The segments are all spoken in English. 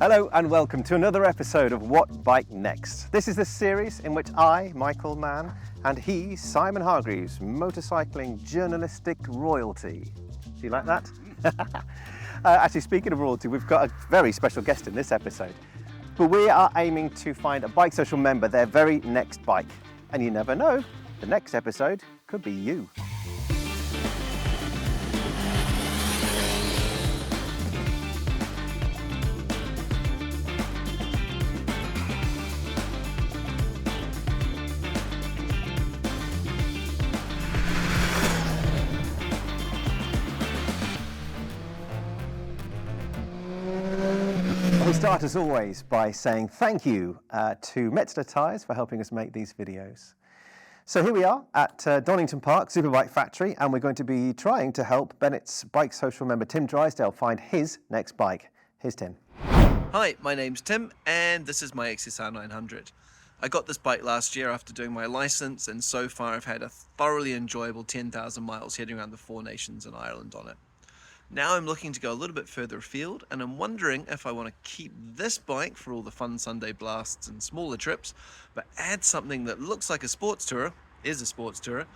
Hello and welcome to another episode of What Bike Next. This is the series in which I, Michael Mann, and he, Simon Hargreaves, motorcycling journalistic royalty. Do you like that? Actually, speaking of royalty, we've got a very special guest in this episode. But we are aiming to find a BikeSocial member their very next bike. And you never know, the next episode could be you. We start as always by saying thank you to Metzler Tyres for helping us make these videos. So here we are at Donington Park Superbike Factory, and we're going to be trying to help Bennett's BikeSocial member Tim Drysdale find his next bike. Here's Tim. Hi, my name's Tim and this is my XSR 900. I got this bike last year after doing my license, and so far I've had a thoroughly enjoyable 10,000 miles heading around the 4 nations and Ireland on it. Now I'm looking to go a little bit further afield, and I'm wondering if I want to keep this bike for all the fun Sunday blasts and smaller trips, but add something that looks like a sports tourer, is a sports tourer,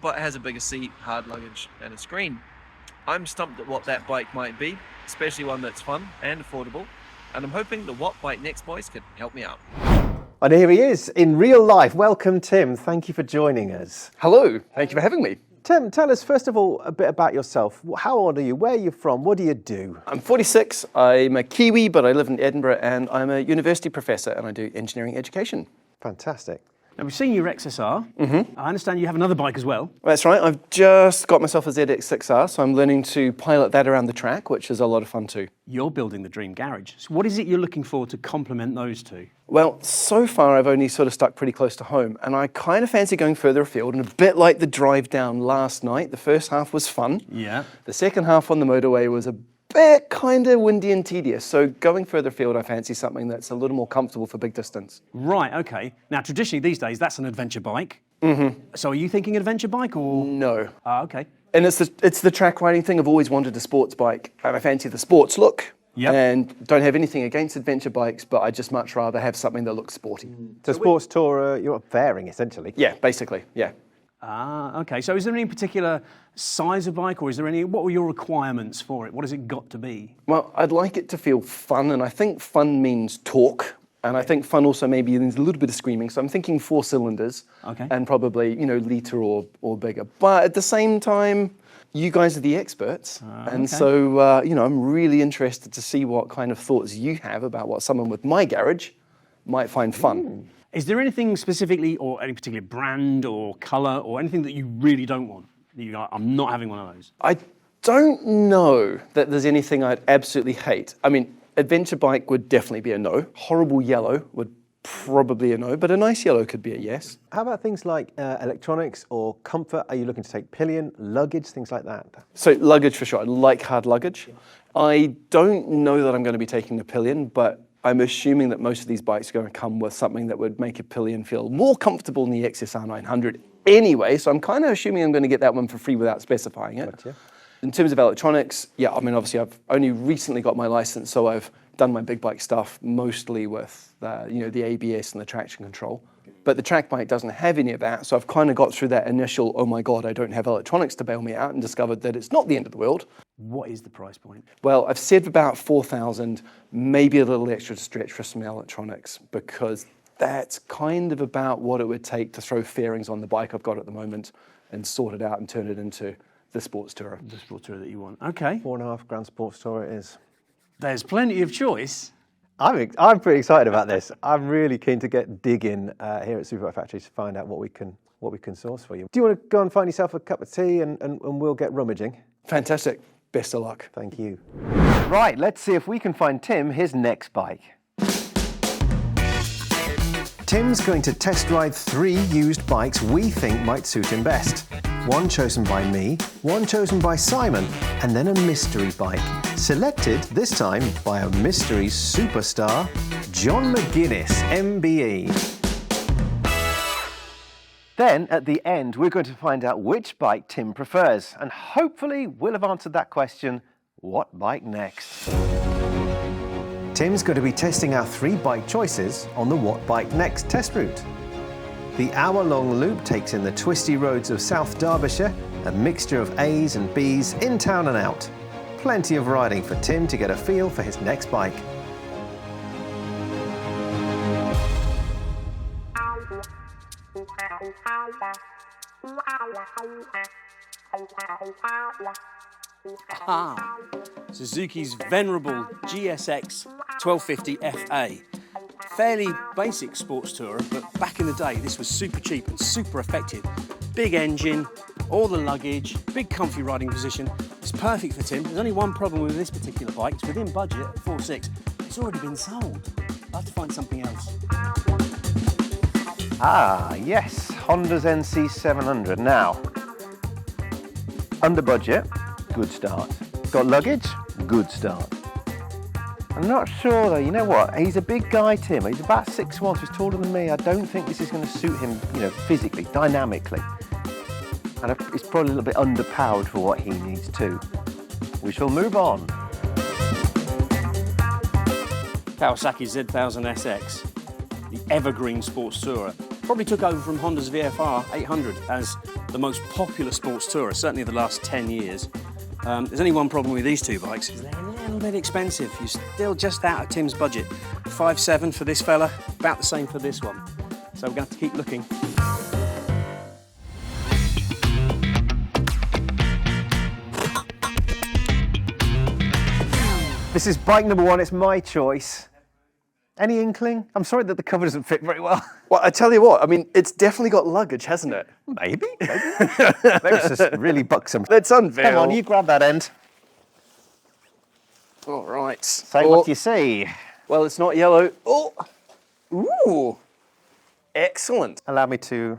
but has a bigger seat, hard luggage and a screen. I'm stumped at what that bike might be, especially one that's fun and affordable, and I'm hoping the What Bike Next boys can help me out. And here he is in real life. Welcome, Tim. Thank you for joining us. Hello, thank you for having me. Tim, tell us first of all a bit about yourself. How old are you? Where are you from? What do you do? I'm 46, I'm a Kiwi, but I live in Edinburgh, and I'm a university professor and I do engineering education. Fantastic. Now, we've seen your XSR. I understand you have another bike as well. That's right, I've just got myself a ZX6R, so I'm learning to pilot that around the track, which is a lot of fun too. You're building the dream garage. So what is it you're looking for to complement those two? Well, so far I've only sort of stuck pretty close to home, and I kind of fancy going further afield, and a bit like the drive down last night, the first half was fun. Yeah. The second half on the motorway was a bit kind of windy and tedious, so going further afield I fancy something that's a little more comfortable for big distance. Right, okay. Now, traditionally these days, that's an adventure bike. So are you thinking adventure bike or? No. Okay. And it's the track riding thing. I've always wanted a sports bike, and I fancy the sports look. Yep. And don't have anything against adventure bikes, but I'd just much rather have something that looks sporty. So sports tourer, you're fairing essentially. Yeah, basically, yeah. Okay. So is there any particular size of bike, or is there any, what were your requirements for it? What has it got to be? Well, I'd like it to feel fun, and I think fun means torque. And I think fun also maybe means a little bit of screaming. So I'm thinking 4 cylinders. Okay. And probably, litre or bigger. But at the same time, you guys are the experts. And so, I'm really interested to see what kind of thoughts you have about what someone with my garage might find fun. Is there anything specifically, or any particular brand or colour, or anything that you really don't want? You go, I'm not having one of those. I don't know that there's anything I'd absolutely hate. I mean, adventure bike would definitely be a no. Horrible yellow would probably a no, but a nice yellow could be a yes. How about things like electronics or comfort? Are you looking to take pillion, luggage, things like that? So luggage for sure. I like hard luggage. I don't know that I'm going to be taking the pillion, but I'm assuming that most of these bikes are going to come with something that would make a pillion feel more comfortable than the XSR 900 anyway, so I'm kind of assuming I'm going to get that one for free without specifying it. Gotcha. In terms of electronics, yeah, I mean, obviously I've only recently got my license, so I've done my big bike stuff mostly with the ABS and the traction control. But the track bike doesn't have any of that, so I've kind of got through that initial, oh my God, I don't have electronics to bail me out, and discovered that it's not the end of the world. What is the price point? Well, I've said about 4,000, maybe a little extra to stretch for some electronics, because that's kind of about what it would take to throw fairings on the bike I've got at the moment and sort it out and turn it into the sports tourer. The sports tourer that you want. Okay. £4.5 sports tourer it is. There's plenty of choice. I'm pretty excited about this. I'm really keen to get digging here at Superbike Factory to find out what we can source for you. Do you want to go and find yourself a cup of tea and we'll get rummaging? Fantastic. Best of luck. Thank you. Right, let's see if we can find Tim his next bike. Tim's going to test drive 3 used bikes we think might suit him best. One chosen by me, one chosen by Simon, and then a mystery bike. Selected, this time, by a mystery superstar, John McGuinness MBE. Then, at the end, we're going to find out which bike Tim prefers, and hopefully we'll have answered that question, what bike next? Tim's going to be testing our 3 bike choices on the What Bike Next test route. The hour-long loop takes in the twisty roads of South Derbyshire, a mixture of A's and B's in town and out. Plenty of riding for Tim to get a feel for his next bike. Ah, Suzuki's venerable GSX 1250 FA. Fairly basic sports tourer, but back in the day this was super cheap and super effective. Big engine, all the luggage, big comfy riding position. It's perfect for Tim. There's only one problem with this particular bike. It's within budget at 4.6. It's already been sold. I'll have to find something else. Ah, yes, Honda's NC700. Now, under budget, good start. Got luggage, good start. I'm not sure though, you know what, he's a big guy, Tim. He's about 6'1", so he's taller than me. I don't think this is going to suit him, physically, dynamically. And it's probably a little bit underpowered for what he needs too. We shall move on. Kawasaki Z1000 SX, the evergreen sports tourer. Probably took over from Honda's VFR 800 as the most popular sports tourer, certainly the last 10 years. There's only one problem with these 2 bikes, is they're a little bit expensive. You're still just out of Tim's budget. 5.7 for this fella, about the same for this one. So we're going to have to keep looking. This is bike number 1, it's my choice. Any inkling? I'm sorry that the cover doesn't fit very well. Well, I tell you what, I mean, it's definitely got luggage, hasn't it? Maybe. Maybe it's just really buxom. Let's unveil. Come on, you grab that end. All right. Say what you see. Well, it's not yellow. Oh, ooh, excellent. Allow me to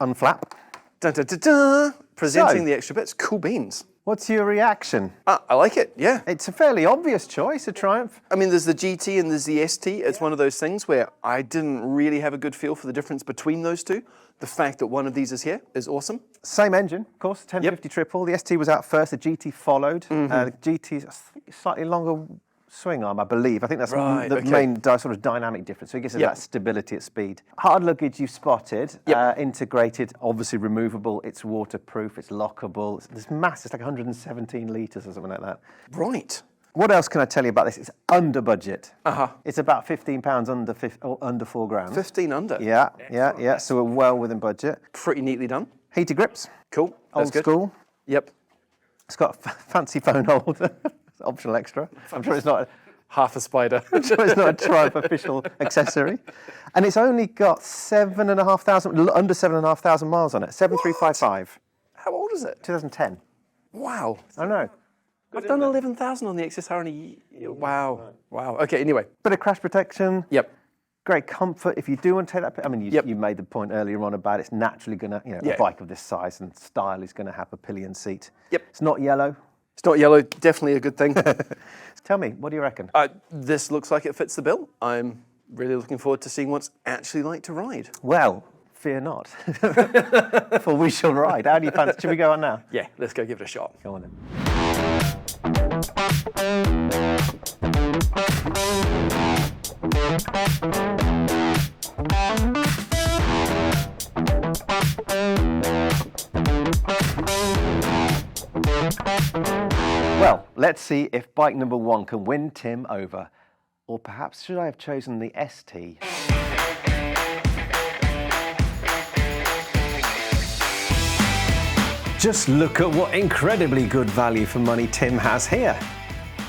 unflap. Dun, dun, dun, dun. Presenting So- the extra bits. Cool beans. What's your reaction? I like it, yeah. It's a fairly obvious choice, a Triumph. I mean, there's the GT and there's the ST. It's one of those things where I didn't really have a good feel for the difference between those two. The fact that one of these is here is awesome. Same engine, of course, 1050 triple. The ST was out first, the GT followed. The GT's slightly longer swing arm, I believe. I think that's Right, the okay. main sort of dynamic difference. So it gives us that stability at speed. Hard luggage you've spotted, integrated, obviously removable. It's waterproof, it's lockable. It's mass, it's like 117 litres or something like that. Right. What else can I tell you about this? It's under budget. Uh-huh. It's about £15 under 4 grand. 15 under. Yeah. So we're well within budget. Pretty neatly done. Heated grips, Cool. That's old good. school. Yep. It's got a fancy phone holder. It's an optional extra. I'm sure it's not. Half a spider. I'm sure it's not a Triumph official accessory. And it's only got under 7,500 miles on it. 7355. How old is it? 2010. Wow. I know. I've done 11,000 on the XSR in a year. Wow. Wow. Okay, anyway. Bit of crash protection. Yep. Great comfort. If you do want to take that, I mean, you Yep. made the point earlier on about it's naturally going to, a bike of this size and style is going to have a pillion seat. Yep. It's not yellow. It's not yellow. Definitely a good thing. Tell me, what do you reckon? This looks like it fits the bill. I'm really looking forward to seeing what's actually like to ride. Well, fear not, for we shall ride. How do you fancy? Should we go on now? Yeah, let's go give it a shot. Go on then. Well, let's see if bike number 1 can win Tim over. Or perhaps should I have chosen the ST? Just look at what incredibly good value for money Tim has here.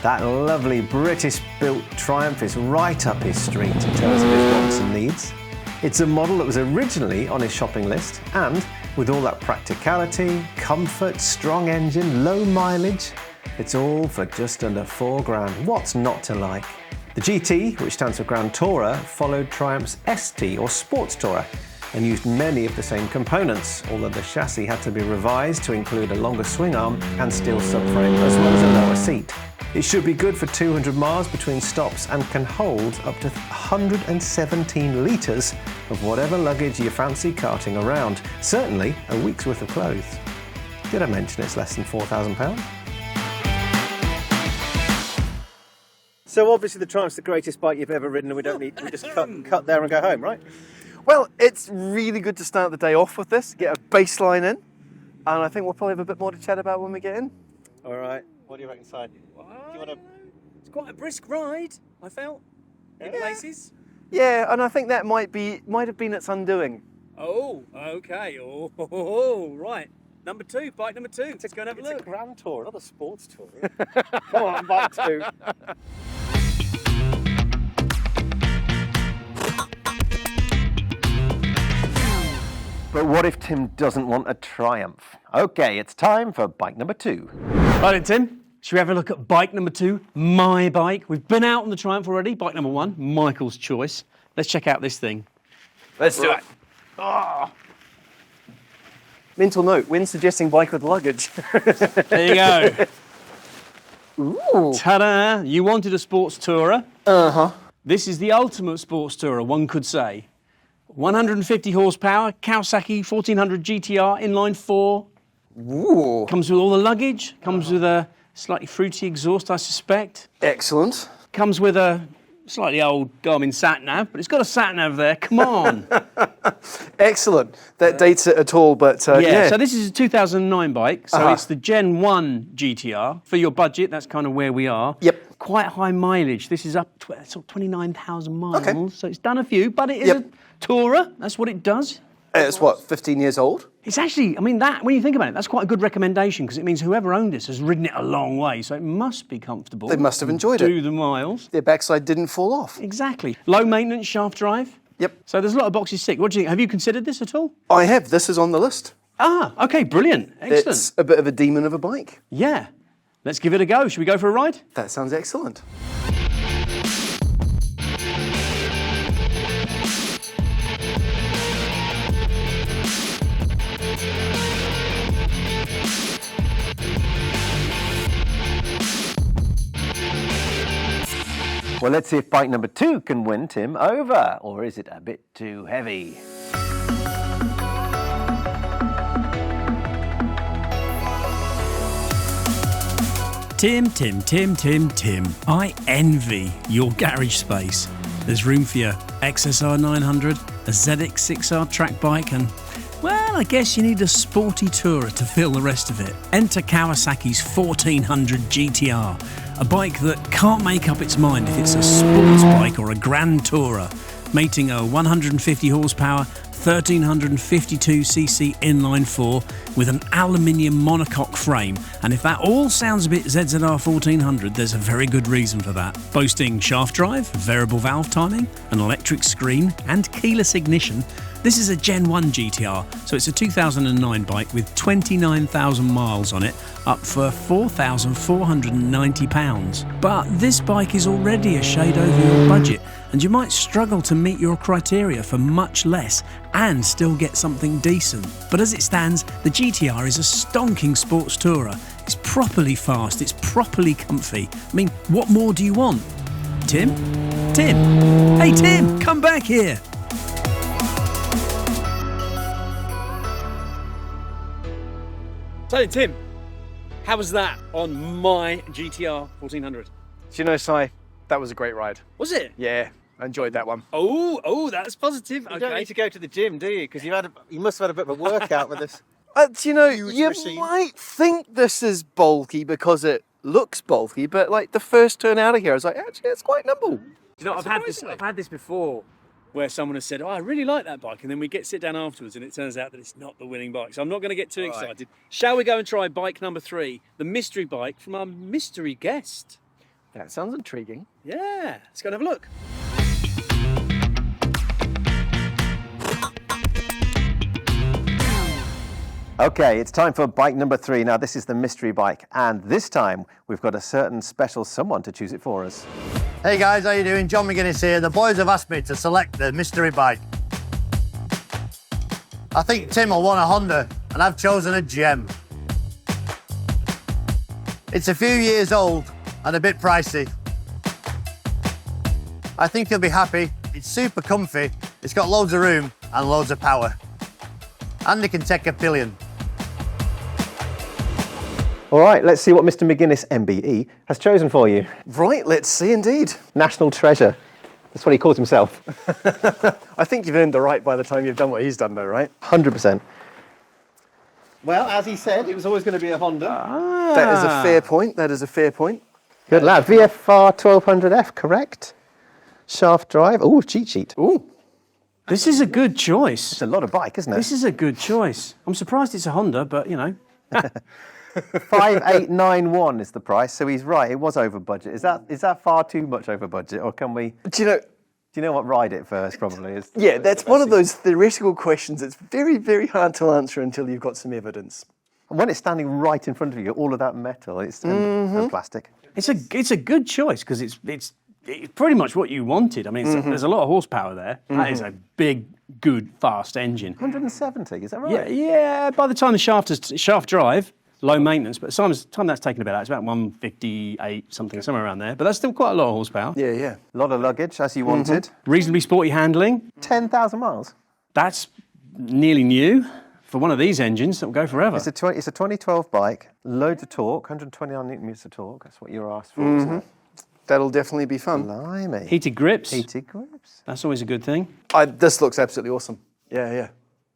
That lovely British-built Triumph is right up his street in terms of his wants and needs. It's a model that was originally on his shopping list, and with all that practicality, comfort, strong engine, low mileage, it's all for just under 4 grand. What's not to like? The GT, which stands for Grand Tourer, followed Triumph's ST or Sports Tourer and used many of the same components, although the chassis had to be revised to include a longer swing arm and steel subframe, as well as a lower seat. It should be good for 200 miles between stops and can hold up to 117 litres of whatever luggage you fancy carting around. Certainly a week's worth of clothes. Did I mention it's less than £4,000? So obviously the Triumph's the greatest bike you've ever ridden, and we just cut there and go home, right? Well, it's really good to start the day off with this, get a baseline in, and I think we'll probably have a bit more to chat about when we get in. All right. What do you reckon, Si? Do you want to? It's quite a brisk ride, I felt, in places. Yeah, and I think that might have been its undoing. Oh, okay. Oh, right. Number 2, bike number 2. Let's go and have a look. It's a grand tour, not a sports tour. Come on, bike 2. But what if Tim doesn't want a Triumph? Okay, it's time for bike number 2. Right then, Tim. Should we have a look at bike number 2, my bike? We've been out on the Triumph already. Bike number 1, Michael's choice. Let's check out this thing. Let's do it. Oh. Mental note, when suggesting bike with luggage. There you go. Ooh. Ta-da! You wanted a sports tourer. Uh-huh. This is the ultimate sports tourer, one could say. 150 horsepower, Kawasaki 1400 GTR, inline 4. Ooh. Comes with all the luggage. Comes with a slightly fruity exhaust, I suspect. Excellent. Comes with a slightly old Garmin sat-nav, but it's got a sat-nav there. Come on. Excellent. That dates it at all, but yeah. So this is a 2009 bike. So Uh-huh. it's the Gen 1 GTR. For your budget, that's kind of where we are. Yep. Quite high mileage. This is up sort of 29,000 miles. Okay. So it's done a few, but it is Yep. a tourer. That's what it does. It's what, 15 years old? It's actually, I mean, that when you think about it, that's quite a good recommendation because it means whoever owned this has ridden it a long way, so it must be comfortable. They must have enjoyed it. Do the miles. Their backside didn't fall off. Exactly. Low maintenance shaft drive. Yep. So there's a lot of boxes ticked. What do you think? Have you considered this at all? I have. This is on the list. Ah, okay, brilliant. Excellent. It's a bit of a demon of a bike. Yeah. Let's give it a go. Should we go for a ride? That sounds excellent. Well, let's see if bike number 2 can win Tim over, or is it a bit too heavy? Tim. I envy your garage space. There's room for your XSR 900, a ZX6R track bike, and, well, I guess you need a sporty tourer to fill the rest of it. Enter Kawasaki's 1400 GTR, a bike that can't make up its mind if it's a sports bike or a grand tourer, mating a 150 horsepower, 1352cc inline 4 with an aluminium monocoque frame, and if that all sounds a bit ZZR 1400, there's a very good reason for that. Boasting shaft drive, variable valve timing, an electric screen and keyless ignition, this is a Gen 1 GTR, so it's a 2009 bike with 29,000 miles on it, up for £4,490. But this bike is already a shade over your budget, and you might struggle to meet your criteria for much less and still get something decent. But as it stands, the GTR is a stonking sports tourer. It's properly fast, it's properly comfy. I mean, what more do you want? Tim? Hey Tim, come back here! So Tim, how was that on my GTR 1400? Do you know, Si, that was a great ride. Was it? Yeah, I enjoyed that one. Oh, that's positive. You don't need to go to the gym, do you? Because you must have had a bit of a workout with this. You know, Huge you machine. might think this is bulky because it looks bulky, but like the first turn out of here, I was like, actually, it's quite nimble. You know, I've had this before, where someone has said, "Oh, I really like that bike," and then we sit down afterwards, and it turns out that it's not the winning bike. So I'm not going to get too excited. Shall we go and try bike number 3, the mystery bike from our mystery guest? That sounds intriguing. Yeah, let's go and have a look. Okay, it's time for bike number 3. Now, this is the mystery bike, and this time we've got a certain special someone to choose it for us. Hey guys, how you doing? John McGuinness here. The boys have asked me to select the mystery bike. I think Tim will want a Honda, and I've chosen a gem. It's a few years old and a bit pricey. I think he'll be happy. It's super comfy, it's got loads of room and loads of power. And it can take a pillion. All right, let's see what Mr. McGuinness MBE has chosen for you. Right, let's see indeed. National treasure. That's what he calls himself. I think you've earned the right by the time you've done what he's done though, right? 100%. Well, as he said, it was always going to be a Honda. That is a fair point. That is a fair point. Good lad. VFR 1200F, correct? Shaft drive. Oh, cheat sheet. Ooh. This is a good choice. It's a lot of bike, isn't it? This is a good choice. I'm surprised it's a Honda, but you know. 5891 is the price, so he's right. It was over budget. Is that far too much over budget, or can we? Do you know what? Ride it first, probably. Yeah, that's one of those theoretical questions that's very, very hard to answer until you've got some evidence. And when it's standing right in front of you, all of that metal, and plastic. It's a good choice because it's pretty much what you wanted. I mean, there's a lot of horsepower there. That is a big, good, fast engine. 170, is that right? Yeah. By the time the shaft drive, low maintenance, but by the time that's taken about, it's about 158 something, somewhere around there. But that's still quite a lot of horsepower. Yeah. A lot of luggage, as you wanted. Reasonably sporty handling. 10,000 miles. That's nearly new for one of these engines that will go forever. It's a 2012 bike, loads of torque, 129 newton meters of torque. That's what you were asked for, isn't it? That'll definitely be fun. Blimey. Heated grips. Heated grips. That's always a good thing. This looks absolutely awesome. Yeah.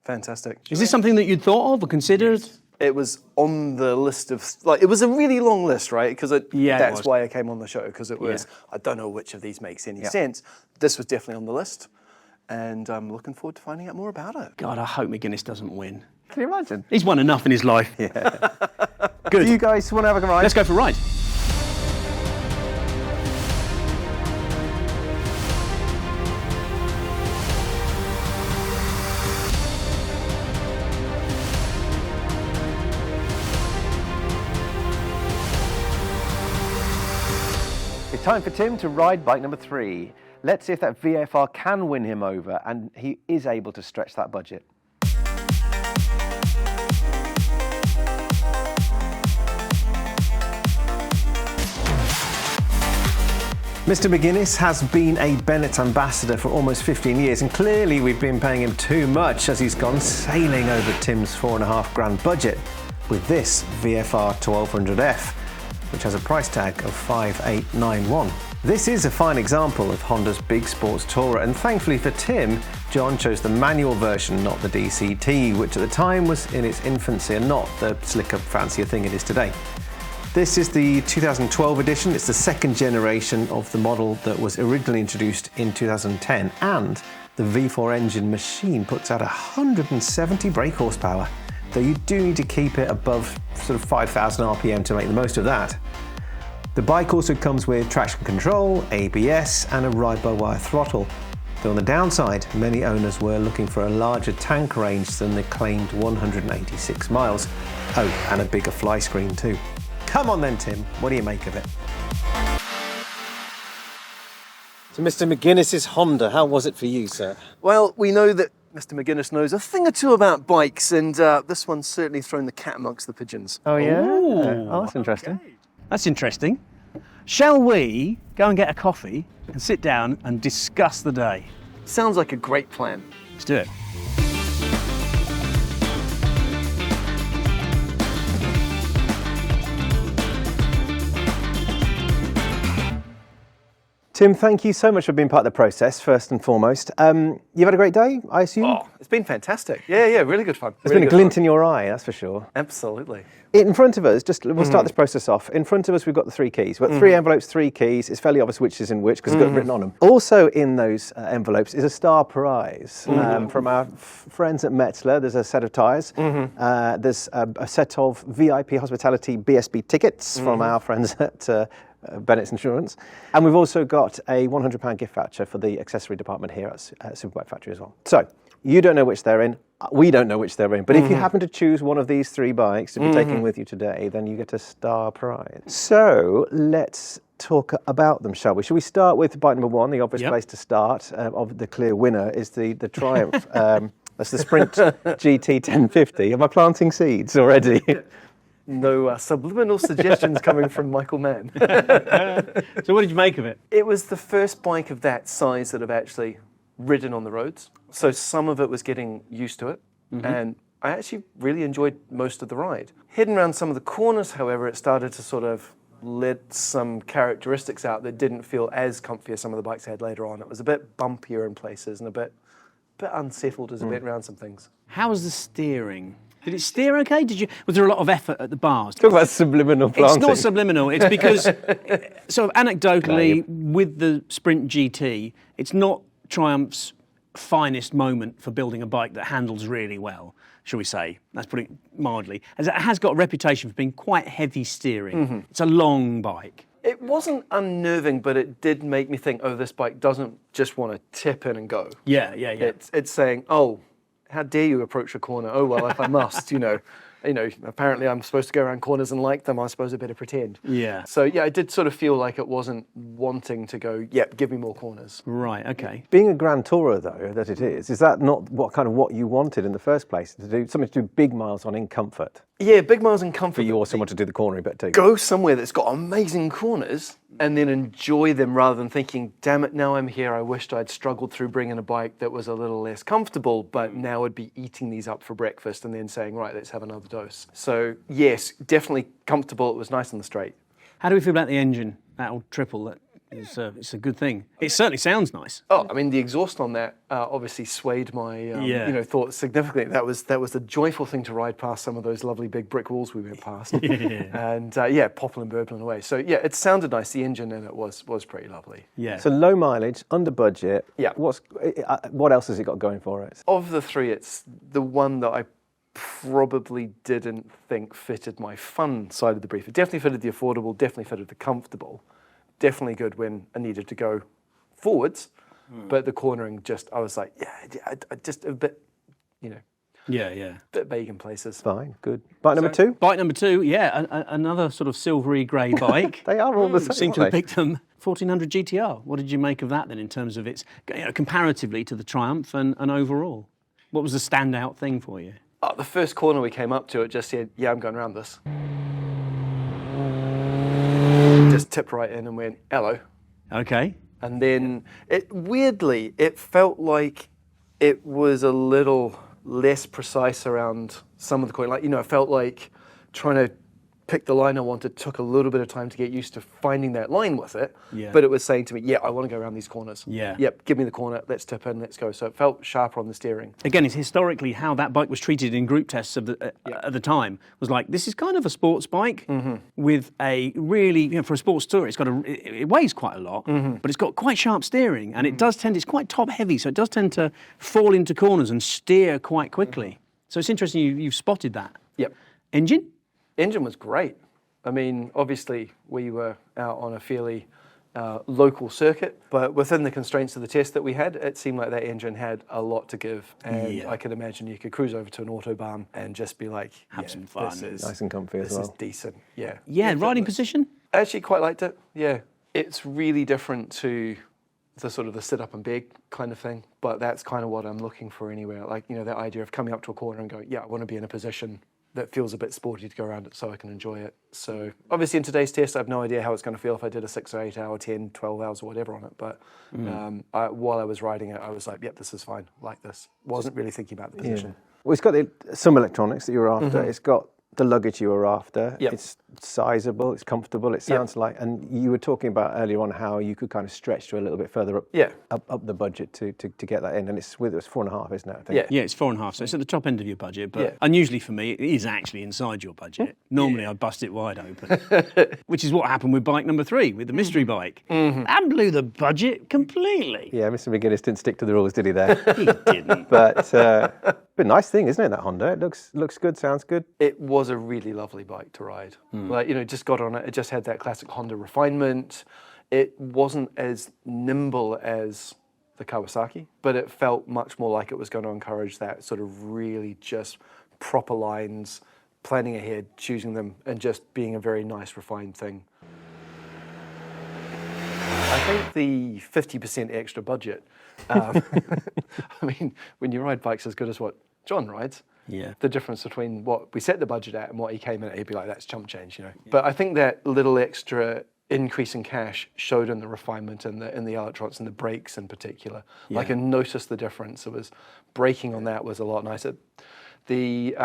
Fantastic. Is this something that you'd thought of or considered? It was on the list of, it was a really long list, right? Because that's why I came on the show, because it was, I don't know which of these makes any sense. This was definitely on the list, and I'm looking forward to finding out more about it. God, I hope McGuinness doesn't win. Can you imagine? He's won enough in his life. Yeah. Good. Do you guys want to have a ride? Let's go for a ride. It's time for Tim to ride bike number 3. Let's see if that VFR can win him over and he is able to stretch that budget. Mr. McGuinness has been a Bennett ambassador for almost 15 years, and clearly we've been paying him too much as he's gone sailing over Tim's £4,500 budget with this VFR 1200F, which has a price tag of 5891. This is a fine example of Honda's big sports tourer, and thankfully for Tim, John chose the manual version, not the DCT, which at the time was in its infancy and not the slicker, fancier thing it is today. This is the 2012 edition. It's the second generation of the model that was originally introduced in 2010, and the V4 engine machine puts out 170 brake horsepower, though you do need to keep it above sort of 5,000 RPM to make the most of that. The bike also comes with traction control, ABS, and a ride-by-wire throttle. Though on the downside, many owners were looking for a larger tank range than the claimed 186 miles. Oh, and a bigger fly screen too. Come on then, Tim, what do you make of it? So Mr. McGuinness's Honda, how was it for you, sir? Well, we know that Mr. McGuinness knows a thing or two about bikes, and this one's certainly thrown the cat amongst the pigeons. Oh, yeah? Ooh. Oh, that's interesting. That's interesting. Shall we go and get a coffee and sit down and discuss the day? Sounds like a great plan. Let's do it. Tim, thank you so much for being part of the process, first and foremost. You've had a great day, I assume? Oh, it's been fantastic. Yeah, really good fun. There's been a glint in your eye, that's for sure. Absolutely. In front of us, we'll start this process off. In front of us, we've got the 3 keys. We've got 3 envelopes, 3 keys. It's fairly obvious which is in which because it's got it written on them. Also in those envelopes is a star prize from our friends at Metzler. There's a set of tyres. There's a set of VIP hospitality BSB tickets from our friends at Bennett's Insurance. And we've also got a £100 gift voucher for the accessory department here at Superbike Factory as well. So, you don't know which they're in, we don't know which they're in, but if you happen to choose one of these 3 bikes to be taking with you today, then you get a star prize. So, let's talk about them, shall we? Shall we start with bike number 1, the obvious place to start, of the clear winner is the Triumph. That's the Sprint GT 1050. Am I planting seeds already? No subliminal suggestions coming from Michael Mann. So what did you make of it? It was the first bike of that size that I've actually ridden on the roads. So some of it was getting used to it, and I actually really enjoyed most of the ride. Heading around some of the corners, however, it started to sort of let some characteristics out that didn't feel as comfy as some of the bikes I had later on. It was a bit bumpier in places and a bit unsettled as I went around some things. How was the steering? Did it steer okay? Was there a lot of effort at the bars? Talk about subliminal planting. It's not subliminal. It's because, sort of anecdotally, with the Sprint GT, it's not Triumph's finest moment for building a bike that handles really well, shall we say. That's putting it mildly. As it has got a reputation for being quite heavy steering. It's a long bike. It wasn't unnerving, but it did make me think, oh, this bike doesn't just want to tip in and go. Yeah. It's saying, oh, how dare you approach a corner? Oh, well, if I must, apparently I'm supposed to go around corners and like them. I suppose I better pretend. Yeah. So, yeah, it did sort of feel like it wasn't wanting to go, yep, give me more corners. Right, okay. Being a Grand Tourer, though, that it is that not what you wanted in the first place? To do something to do big miles on in comfort? Yeah, big miles in comfort. But you also want to do the cornering bit too. Go somewhere that's got amazing corners and then enjoy them rather than thinking, damn it, now I'm here. I wished I'd struggled through bringing a bike that was a little less comfortable, but now I'd be eating these up for breakfast and then saying, right, let's have another dose. So, yes, definitely comfortable. It was nice on the straight. How do we feel about the engine, that old triple? It's a good thing. It certainly sounds nice. Oh, I mean, the exhaust on that obviously swayed my thoughts significantly. That was a joyful thing to ride past some of those lovely big brick walls we went past, and popping and burbling away. So yeah, it sounded nice. The engine in it was pretty lovely. Yeah. So low mileage, under budget. Yeah. What else has it got going for it? Of the three, it's the one that I probably didn't think fitted my fun side of the brief. It definitely fitted the affordable. Definitely fitted the comfortable. Definitely good when I needed to go forwards, but the cornering I was like, I just a bit, bit vague in places. Fine, good. Bike number two? Bike number two, another sort of silvery grey bike. They are all the same. Seem to have picked them. 1400 GTR. What did you make of that then in terms of its, comparatively to the Triumph and overall? What was the standout thing for you? The first corner we came up to, it just said, yeah, I'm going around this. Just tipped right in and went, hello. Okay. And then, it felt like it was a little less precise around some of the corners. It felt like trying to pick the line I wanted took a little bit of time to get used to finding that line with it. Yeah. But it was saying to me, I want to go around these corners. Yeah. Yep, give me the corner, let's tip in, let's go. So it felt sharper on the steering. Again, it's historically how that bike was treated in group tests at the time. Was like, this is kind of a sports bike with a really, for a sports tourer, it weighs quite a lot, but it's got quite sharp steering, and it's quite top heavy, so it does tend to fall into corners and steer quite quickly. So it's interesting you've spotted that. Yep. Engine? Engine was great. I mean, obviously, we were out on a fairly local circuit, but within the constraints of the test that we had, it seemed like that engine had a lot to give. And I could imagine you could cruise over to an autobahn and just be like, have some fun. This is nice and comfy as well. This is decent, yeah. Yeah, riding position? I actually quite liked it, yeah. It's really different to the sort of the sit up and beg kind of thing, but that's kind of what I'm looking for anywhere. That idea of coming up to a corner and going, I want to be in a position that feels a bit sporty to go around it so I can enjoy it. So obviously in today's test, I have no idea how it's going to feel if I did a 6 or 8 hour, 10, 12 hours or whatever on it. But while I was riding it, I was like, this is fine, like this. Wasn't really thinking about the position. Well, it's got some electronics that you were after. It's got the luggage you were after. Yep. It's sizable, it's comfortable, it sounds like, and you were talking about earlier on how you could kind of stretch to a little bit further up the budget to get that in, and it was 4.5, isn't it, I think? Yeah, it's 4.5, so it's at the top end of your budget, but unusually for me, it is actually inside your budget. Normally I bust it wide open, which is what happened with bike number 3, with the mystery bike. That blew the budget completely. Yeah, Mr. McGuinness didn't stick to the rules, did he there? He didn't. But a nice thing, isn't it, that Honda? It looks good, sounds good. It was a really lovely bike to ride. Just got on it. It just had that classic Honda refinement. It wasn't as nimble as the Kawasaki, but it felt much more like it was going to encourage that sort of really just proper lines, planning ahead, choosing them, and just being a very nice, refined thing. I think the 50% extra budget, I mean, when you ride bikes as good as what John rides, the difference between what we set the budget at and what he came in at, he'd be like, that's chump change, But I think that little extra increase in cash showed in the refinement and the electronics and the brakes in particular. I noticed the difference. It was braking on that was a lot nicer. The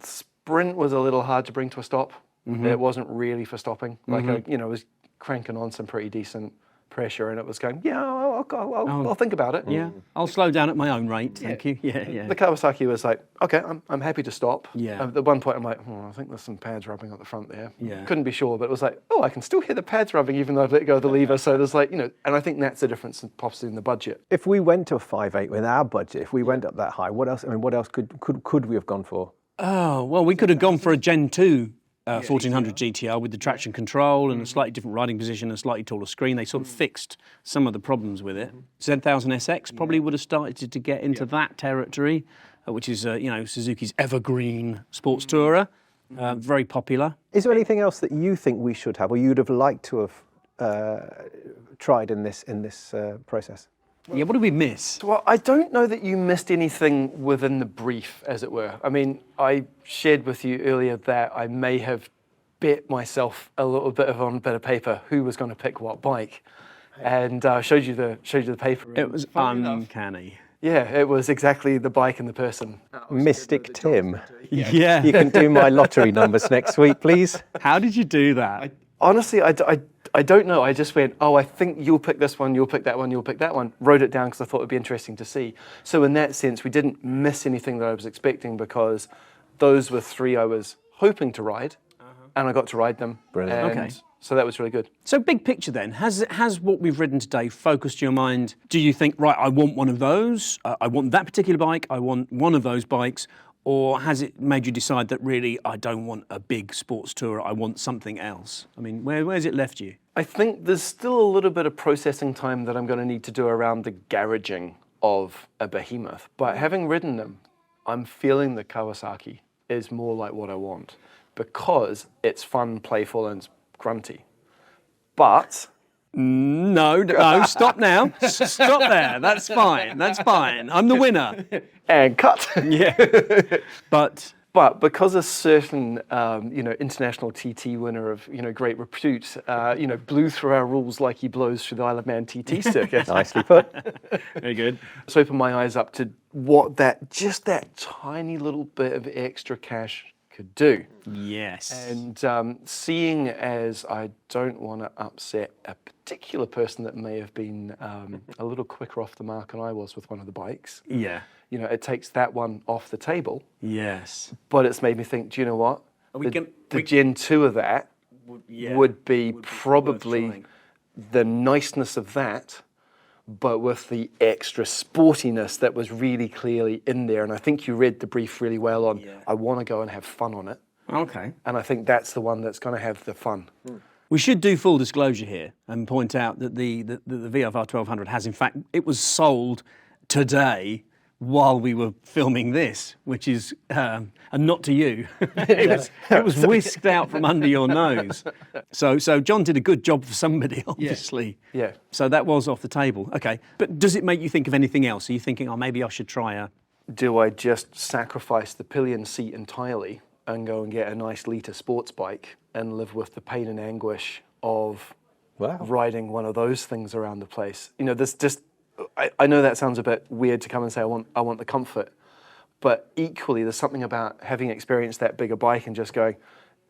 Sprint was a little hard to bring to a stop. It wasn't really for stopping. Like, I was cranking on some pretty decent pressure, and it was going, I'll think about it. Yeah, I'll slow down at my own rate, thank you. Yeah. The Kawasaki was like, okay, I'm happy to stop. Yeah. At one point, I'm like, I think there's some pads rubbing at the front there. Yeah. Couldn't be sure, but it was like, I can still hear the pads rubbing even though I've let go of the lever. So there's like, and I think that's the difference possibly in the budget. If we went to a 5.8 with our budget, if we went up that high, what else? I mean, what else could we have gone for? Oh, well, we could have gone for a Gen 2 1400 GTR with the traction control and a slightly different riding position and a slightly taller screen. They sort of fixed some of the problems with it. Z1000SX probably would have started to get into that territory, which is, Suzuki's evergreen sports tourer, very popular. Is there anything else that you think we should have, or you'd have liked to have tried in this process? Yeah, what did we miss? Well, I don't know that you missed anything within the brief, as it were. I mean, I shared with you earlier that I may have bet myself a little bit on a bit of paper who was going to pick what bike, and showed you the paper. It was uncanny. Yeah, it was exactly the bike and the person. Mystic Tim. Yeah. You can do my lottery numbers next week, please. How did you do that? Honestly, I don't know. I just went, I think you'll pick this one, you'll pick that one, you'll pick that one. Wrote it down because I thought it would be interesting to see. So in that sense, we didn't miss anything that I was expecting because those were 3 I was hoping to ride, and I got to ride them. Brilliant. And so that was really good. So big picture then, has what we've ridden today focused your mind? Do you think, right, I want one of those, I want that particular bike, I want one of those bikes, or has it made you decide that really I don't want a big sports tourer, I want something else? I mean, where's it left you? I think there's still a little bit of processing time that I'm going to need to do around the garaging of a behemoth. But having ridden them, I'm feeling the Kawasaki is more like what I want because it's fun, playful, and it's grunty. But No, stop now. Stop there. That's fine. I'm the winner. and cut. Yeah. But because a certain, international TT winner of, great repute, blew through our rules like he blows through the Isle of Man TT circuit. Nicely put. Very good. So opened my eyes up to what that tiny little bit of extra cash could do. Yes. And seeing as I don't want to upset a particular person that may have been a little quicker off the mark than I was with one of the bikes. Yeah. It takes that one off the table. Yes. But it's made me think, do you know what? The Gen 2 of that would be probably the niceness of that, but with the extra sportiness that was really clearly in there. And I think you read the brief really well on, I want to go and have fun on it. Okay. And I think that's the one that's going to have the fun. We should do full disclosure here and point out that the VRR 1200 has, in fact, it was sold today while we were filming this, which is, and not to you, it was whisked out from under your nose. So John did a good job for somebody, obviously. Yeah. So that was off the table. Okay. But does it make you think of anything else? Are you thinking, maybe I should try a... Do I just sacrifice the pillion seat entirely and go and get a nice Lita sports bike and live with the pain and anguish of riding one of those things around the place? This just... I know that sounds a bit weird to come and say I want the comfort, but equally there's something about having experienced that bigger bike and just going,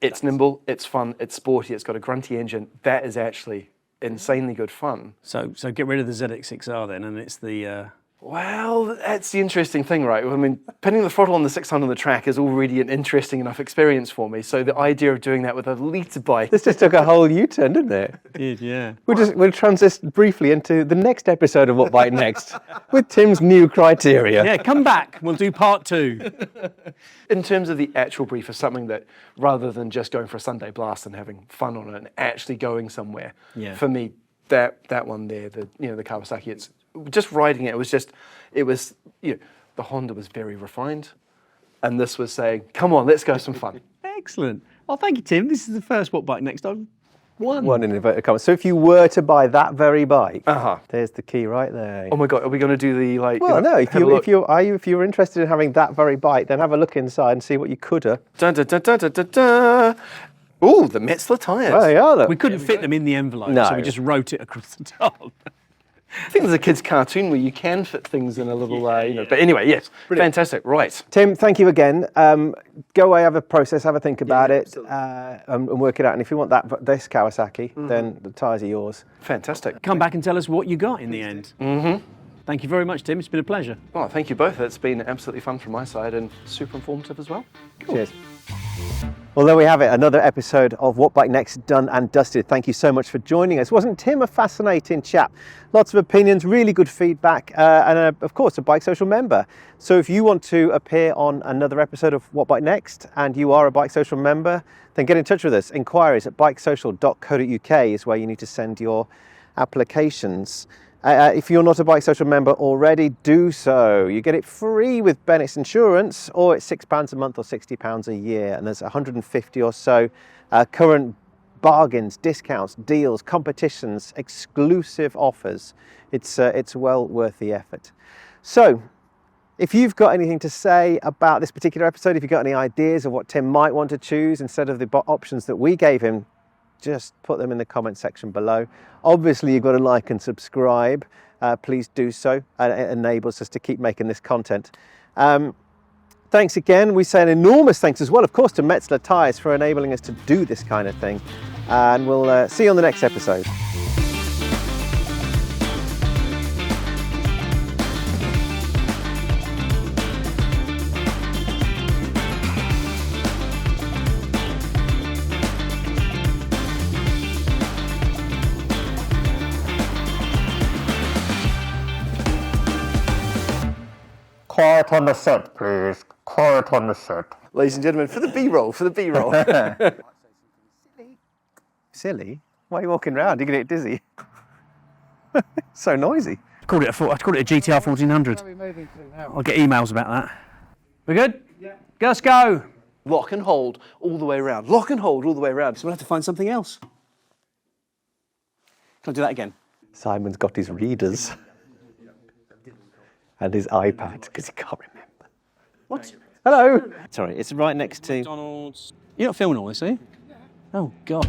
it's nimble, it's fun, it's sporty, it's got a grunty engine. That is actually insanely good fun. So get rid of the ZX6R then, and it's the... Well, that's the interesting thing, right? I mean, pinning the throttle on the 600 on the track is already an interesting enough experience for me. So the idea of doing that with a Lita bike... This just took a whole U-turn, didn't it? It did, yeah. We'll transition briefly into the next episode of What Bike Next with Tim's new criteria. Yeah, come back. We'll do part 2. In terms of the actual brief of something that, rather than just going for a Sunday blast and having fun on it and actually going somewhere, for me, that one there, the Kawasaki, it's just riding it. It was the Honda was very refined, and this was saying, come on, let's go have some fun. Excellent. Well, thank you, Tim. This is the first What Bike Next I've won. One in inverted commas. So if you were to buy that very bike, there's the key right there. Oh my God, are we going to do the Well, no. If you're interested in having that very bike, then have a look inside and see what you could have. Dun, dun, dun, dun, dun, dun, dun. Ooh, the Metzler tyres. Well, they are. We couldn't fit them in the envelope, so we just wrote it across the top. I think there's a kid's cartoon where you can fit things in a little, you know. But anyway, yes, fantastic. Right. Tim, thank you again. Go away, have a think about it, and work it out. And if you want this Kawasaki, then the tyres are yours. Fantastic. Come back and tell us what you got in the end. Mm-hmm. Thank you very much, Tim. It's been a pleasure. Well, thank you both. It's been absolutely fun from my side and super informative as well. Cool. Cheers. Well, there we have it, another episode of What Bike Next done and dusted. Thank you so much for joining us. Wasn't Tim a fascinating chap? Lots of opinions, really good feedback, and of course a BikeSocial member. So if you want to appear on another episode of What Bike Next and you are a BikeSocial member, then get in touch with us. Inquiries at bikesocial.co.uk is where you need to send your applications. If you're not a BikeSocial member already, do so. You get it free with Bennett's Insurance, or it's £6 a month or £60 a year. And there's 150 or so current bargains, discounts, deals, competitions, exclusive offers. It's well worth the effort. So, if you've got anything to say about this particular episode, if you've got any ideas of what Tim might want to choose instead of the options that we gave him, just put them in the comment section below. Obviously, you've got to like and subscribe. Please do so. It enables us to keep making this content. Thanks again. We say an enormous thanks as well, of course, to Metzler Tyres for enabling us to do this kind of thing. And we'll see you on the next episode. Quiet on the set, please. Quiet on the set. Ladies and gentlemen, for the B-roll, Silly? Why are you walking around? You're going to get dizzy. So noisy. I'd call it a GTR 1400. I'll get emails about that. We good? Yeah. Let's go. Lock and hold all the way around. Lock and hold all the way around. So we'll have to find something else. Can I do that again? Simon's got his readers and his iPad because he can't remember. What? Hello. Sorry, it's right next to... McDonald's. You're not filming all this, are you? Oh, God.